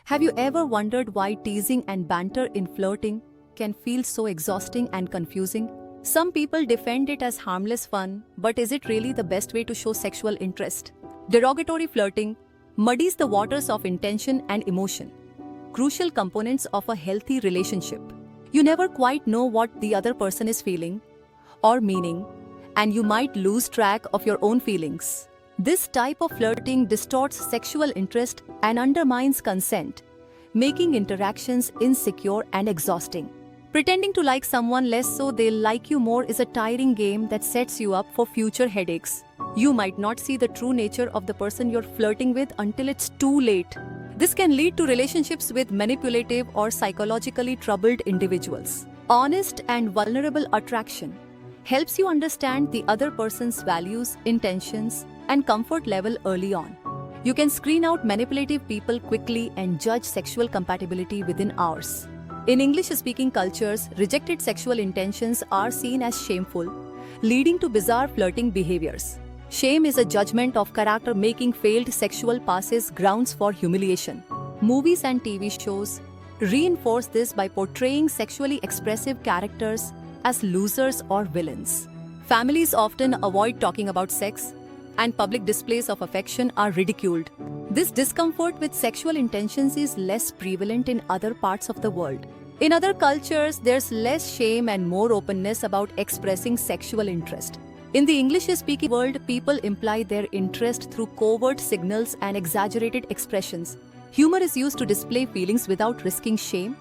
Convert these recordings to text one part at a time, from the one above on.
Have you ever wondered why teasing and banter in flirting can feel so exhausting and confusing? Some people defend it as harmless fun, but is it really the best way to show sexual interest? Derogatory flirting muddies the waters of intention and emotion, crucial components of a healthy relationship. You never quite know what the other person is feeling or meaning, and you might lose track of your own feelings. This type of flirting distorts sexual interest and undermines consent, making interactions insecure and exhausting. Pretending to like someone less so they'll like you more is a tiring game that sets you up for future headaches. You might not see the true nature of the person you're flirting with until it's too late. This can lead to relationships with manipulative or psychologically troubled individuals. Honest and vulnerable attraction helps you understand the other person's values, intentions, and comfort level early on. You can screen out manipulative people quickly and judge sexual compatibility within hours. In English-speaking cultures, rejected sexual intentions are seen as shameful, leading to bizarre flirting behaviors. Shame is a judgment of character, making failed sexual passes grounds for humiliation. Movies and TV shows reinforce this by portraying sexually expressive characters as losers or villains. Families often avoid talking about sex, and public displays of affection are ridiculed. This discomfort with sexual intentions is less prevalent in other parts of the world. In other cultures, there's less shame and more openness about expressing sexual interest. In the English-speaking world, people imply their interest through covert signals and exaggerated expressions. Humor is used to display feelings without risking shame,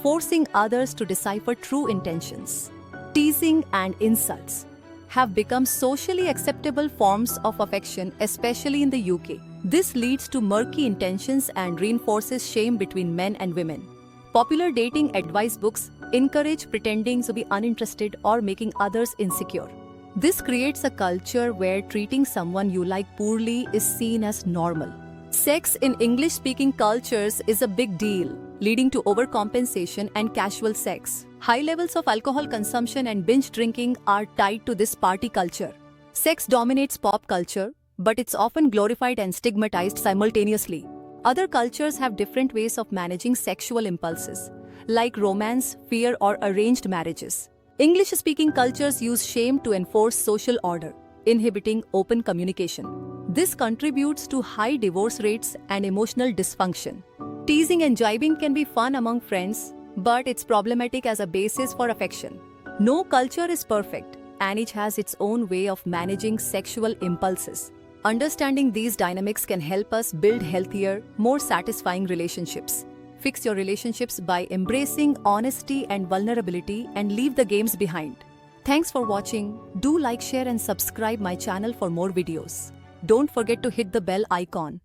forcing others to decipher true intentions. Teasing and insults have become socially acceptable forms of affection, especially in the UK. This leads to murky intentions and reinforces shame between men and women. Popular dating advice books encourage pretending to be uninterested or making others insecure. This creates a culture where treating someone you like poorly is seen as normal. Sex in English-speaking cultures is a big deal, leading to overcompensation and casual sex. High levels of alcohol consumption and binge drinking are tied to this party culture. Sex dominates pop culture, but it's often glorified and stigmatized simultaneously. Other cultures have different ways of managing sexual impulses, like romance, fear, or arranged marriages. English-speaking cultures use shame to enforce social order, inhibiting open communication. This contributes to high divorce rates and emotional dysfunction. Teasing and jibing can be fun among friends, but it's problematic as a basis for affection. No culture is perfect, and each has its own way of managing sexual impulses. Understanding these dynamics can help us build healthier, more satisfying relationships. Fix your relationships by embracing honesty and vulnerability and leave the games behind. Thanks for watching. Do like, share, and subscribe my channel for more videos. Don't forget to hit the bell icon.